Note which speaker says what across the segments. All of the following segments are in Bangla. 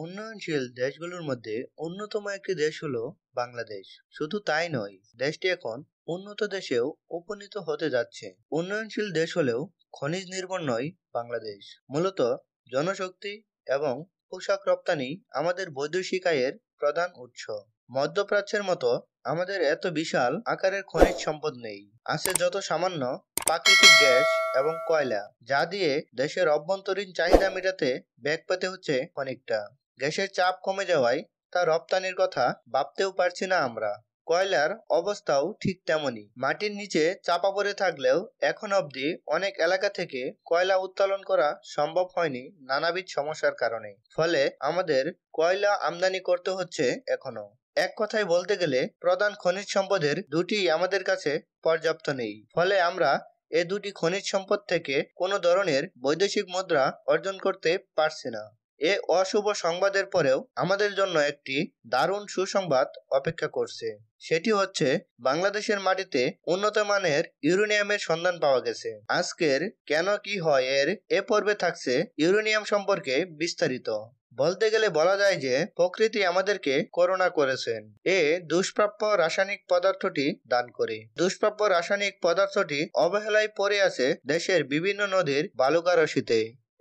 Speaker 1: উন্নয়নশীল দেশগুলোর মধ্যে অন্যতম একটি দেশ হলো বাংলাদেশ। শুধু তাই নয়, দেশটি এখন উন্নত দেশেও উপনীত হতে যাচ্ছে। উন্নয়নশীল দেশ হলেও খনিজ নির্ভর নয় বাংলাদেশ। মূলত জনশক্তি এবং পোশাক রপ্তানি আমাদের বৈদেশিক আয়ের প্রধান উৎস। মধ্যপ্রাচ্যের মতো আমাদের এত বিশাল আকারের খনিজ সম্পদ নেই। আছে যত সামান্য প্রাকৃতিক গ্যাস এবং কয়লা, যা দিয়ে দেশের অভ্যন্তরীণ চাহিদা মেটাতে বেগ পেতে হচ্ছে অনেকটা। গ্যাসের চাপ কমে যাওয়ায় তা রপ্তানির কথা ভাবতেও পারছি না আমরা। কয়লার অবস্থাও ঠিক তেমনই, মাটির নিচে চাপা পড়ে থাকলেও এখন অবধি অনেক এলাকা থেকে কয়লা উত্তোলন করা সম্ভব হয়নি নানাবিধ সমস্যার কারণে। ফলে আমাদের কয়লা আমদানি করতে হচ্ছে এখনো। এক কথায় বলতে গেলে প্রধান খনিজ সম্পদের দুটি আমাদের কাছে পর্যাপ্ত নেই। ফলে আমরা এ দুটি খনিজ সম্পদ থেকে কোনো ধরনের বৈদেশিক মুদ্রা অর্জন করতে পারছি না। এ অশুভ সংবাদের পরেও আমাদের জন্য একটি দারুণ সুসংবাদ অপেক্ষা করছে। সেটি হচ্ছে বাংলাদেশের মাটিতে উন্নত মানের ইউরেনিয়ামের সন্ধান পাওয়া গেছে। আজকের কেন কি হয় এর এ পর্বে থাকছে ইউরেনিয়াম সম্পর্কে বিস্তারিত। বলতে গেলে বলা যায় যে প্রকৃতি আমাদেরকে করুণা করেছেন এ দুষ্প্রাপ্য রাসায়নিক পদার্থটি দান করে। দুষ্প্রাপ্য রাসায়নিক পদার্থটি অবহেলায় পড়ে আছে দেশের বিভিন্ন নদীর বালুকারশিতে।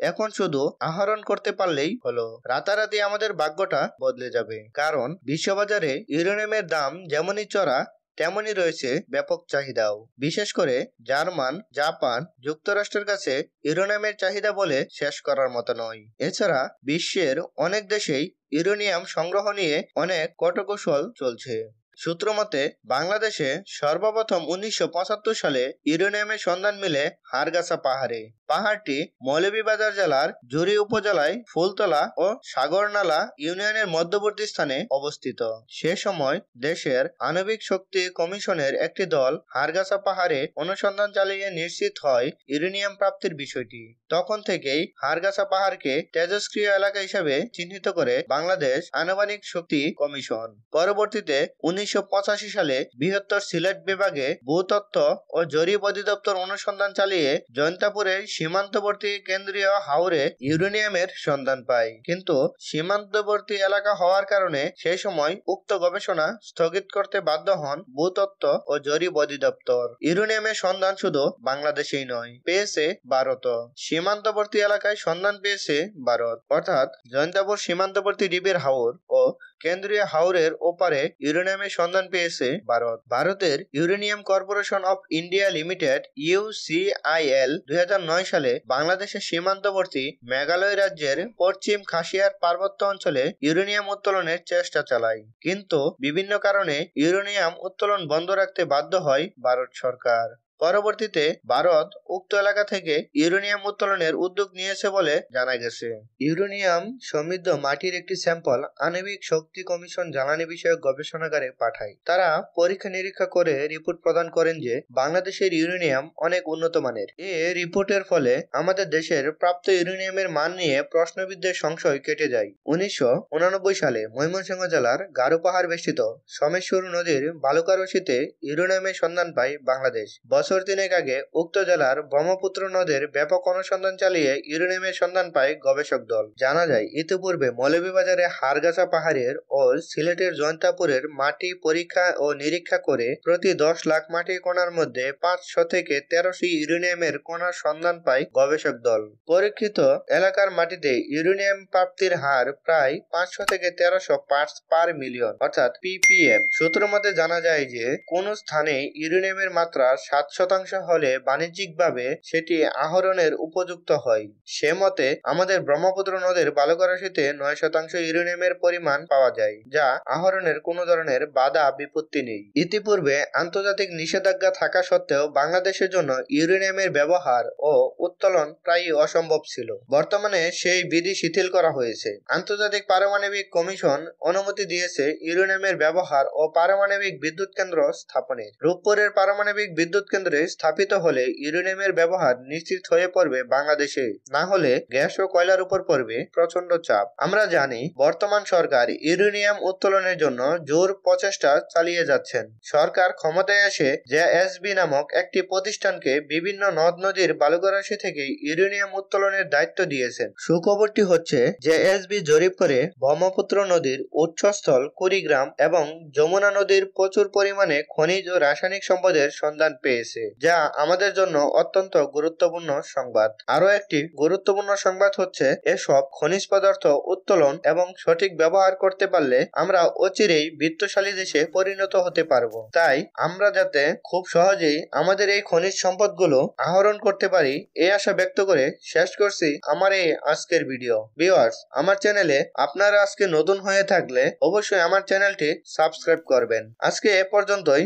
Speaker 1: এখন শুধু আহরণ করতে পারলেই হলো। রাতারাতি আমাদের ভাগ্যটা বদলে যাবে, কারণ বিশ্ববাজারে ইউরেনিয়ামের দাম যেমনই চড়া তেমনই রয়েছে ব্যাপক চাহিদাও। বিশেষ করে জার্মান, জাপান, যুক্তরাষ্ট্রের কাছে ইউরেনিয়ামের চাহিদা বলে শেষ করার মতো নয়। এছাড়া বিশ্বের অনেক দেশেই ইউরেনিয়াম সংগ্রহ নিয়ে অনেক কটকৌশল চলছে। সূত্রমতে বাংলাদেশে সর্বপ্রথম 1975 সালে ইউরেনিয়ামের সন্ধান মিলে হারগাছা পাহাড়ে। পাহাড়টি মৌলভীবাজার জেলার জুড়ি উপজেলায় ফুলতলা ও সাগরনালা ইউনিয়নের মধ্যবর্তী স্থানে অবস্থিত। সে সময় দেশের আণবিক শক্তি কমিশনের একটি দল হারগাছা পাহাড়ে অনুসন্ধান চালিয়ে নিশ্চিত হয় ইউরেনিয়াম প্রাপ্তির বিষয়টি। তখন থেকেই হারগাছা পাহাড়কে তেজস্ক্রিয় এলাকা হিসেবে চিহ্নিত করে বাংলাদেশ আণবিক শক্তি কমিশন। পরবর্তীতে 1985 সালে বৃহত্তর সিলেট বিভাগে ভূতত্ত্ব ও জরিপ অধিদপ্তর অনুসন্ধান চালিয়ে জৈন্তাপুরের সীমান্তবর্তী কেন্দ্রীয় হাওরে ইউরেনিয়ামের সন্ধান পায়। কিন্তু সীমান্তবর্তী এলাকা হওয়ার কারণে সেই সময় উক্ত গবেষণা স্থগিত করতে বাধ্য হন ভূতত্ত্ব ও জরিপ অধিদপ্তর। ইউরেনিয়ামের সন্ধান শুধু বাংলাদেশেই নয়, পেয়েছে ভারতও। সীমান্তবর্তী এলাকায় সন্ধান পেয়েছে ভারত, অর্থাৎ জৈন্তাপুর সীমান্তবর্তী দ্বীপের হাওর ও কেন্দ্রীয় হাওরের ওপারে ইউরেনিয়ামের সন্ধান পেয়েছে ভারত। ভারতের uranium corporation of India limited UCIL 2009 সালে বাংলাদেশের সীমান্তবর্তী মেঘালয় রাজ্যের পশ্চিম খাসিয়ার পার্বত্য অঞ্চলে ইউরেনিয়াম উত্তোলনের চেষ্টা চালায়। কিন্তু বিভিন্ন কারণে ইউরেনিয়াম উত্তোলন বন্ধ রাখতে বাধ্য হয় ভারত সরকার। পরবর্তীতে ভারত উক্ত এলাকা থেকে ইউরেনিয়াম উত্তোলনের উদ্যোগ নিয়েছে বলে জানা গেছে। ইউরেনিয়াম সমৃদ্ধ মাটির একটি স্যাম্পল আণবিক শক্তি কমিশন জ্বালানি বিষয়ক গবেষণাগারে পাঠায়। তারা পরীক্ষা নিরীক্ষা করে রিপোর্ট প্রদান করেন যে বাংলাদেশের ইউরেনিয়াম অনেক উন্নত মানের। এ রিপোর্টের ফলে আমাদের দেশের প্রাপ্ত ইউরেনিয়ামের মান নিয়ে প্রশ্নবিদ্ধের সংশয় কেটে যায়। 1989 সালে ময়মনসিংহ জেলার গারো পাহাড় বেষ্টিত সোমেশ্বর নদীর বালুকারশিতে ইউরেনিয়ামের সন্ধান পায় বাংলাদেশ। বছর তিনেক আগে উক্ত জেলার ব্রহ্মপুত্র নদের ব্যাপক অনুসন্ধান চালিয়ে ইউরেনিয়ামের সন্ধান পায় গবেষক দল। জানা যায় ইতিপূর্বে মৌলভীবাজারে হারগাছা পাহাড়ের ও সিলেটের জৈন্তাপুরের মাটি পরীক্ষা ও নিরীক্ষা করে প্রতি 10 লাখ মাটির কণার মধ্যে 500 থেকে 1300 ইউরেনিয়ামের কণার সন্ধান পায় গবেষক দল। পরীক্ষিত এলাকার মাটিতে ইউরেনিয়াম প্রাপ্তির হার প্রায় 500 থেকে 1300 পার্টস পার মিলিয়ন, অর্থাৎ ppm। সূত্র মতে জানা যায় যে কোন স্থানে ইউরেনিয়ামের মাত্রা 7% হলে বাণিজ্যিকভাবে সেটি আহরণের উপযুক্ত হয়। সে মতে আমাদের ব্রহ্মপুত্র নদের বালুকারশিতে 9% ইউরেনিয়ামের পরিমাণ পাওয়া যায়, যা আহরণের কোনো ধরনের বাধা বিপত্তি নেই। ইতিপূর্বে আন্তর্জাতিক নিষেধাজ্ঞা থাকা সত্ত্বেও বাংলাদেশের জন্য ইউরেনিয়ামের ব্যবহার ও উত্তোলন প্রায় অসম্ভব ছিল। বর্তমানে সেই বিধি শিথিল করা হয়েছে। আন্তর্জাতিক পারমাণবিক কমিশন অনুমতি দিয়েছে ইউরেনিয়ামের ব্যবহার ও পারমাণবিক বিদ্যুৎ কেন্দ্র স্থাপনের। রূপপুরের পারমাণবিক বিদ্যুৎ কেন্দ্র কেন্দ্রে স্থাপিত হলে ইউরেনিয়ামের ব্যবহার নিশ্চিত হয়ে পড়বে বাংলাদেশে, না হলে গ্যাস ও কয়লার উপর পড়বে প্রচন্ড চাপ। আমরা জানি বর্তমান সরকার ইউরেনিয়াম উত্তোলনের জন্য জোর প্রচেষ্টা চালিয়ে যাচ্ছেন। সরকার ক্ষমতায় এসে জেএসবি নামক একটি প্রতিষ্ঠানকে বিভিন্ন নদ নদীর বালুকারাশি থেকে ইউরেনিয়াম উত্তোলনের দায়িত্ব দিয়েছেন। সুখবরটি হচ্ছে জেএসবি জরিপ করে ব্রহ্মপুত্র নদীর উৎসস্থল কুড়িগ্রাম এবং যমুনা নদীর প্রচুর পরিমাণে খনিজ ও রাসায়নিক সম্পদের সন্ধান পেয়েছে, যা আমাদের জন্য অত্যন্ত গুরুত্বপূর্ণ সংবাদ। আরও একটি গুরুত্বপূর্ণ সংবাদ হচ্ছে এসব খনিজ পদার্থ উত্তোলন এবং সঠিক ব্যবহার করতে পারলে আমরা অচিরেই বিত্তশালী দেশে পরিণত হতে পারবো। তাই আমরা যাতে খুব সহজেই আমাদের এই খনিজ সম্পদগুলো আহরণ করতে পারি এই আশা ব্যক্ত করে শেষ করছি আমার এই আজকের ভিডিও। ভিউয়ার্স, আমার চ্যানেলে আপনারা আজকে নতুন হয়ে থাকলে অবশ্যই আমার চ্যানেলটি সাবস্ক্রাইব করবেন। আজকে এ পর্যন্তই।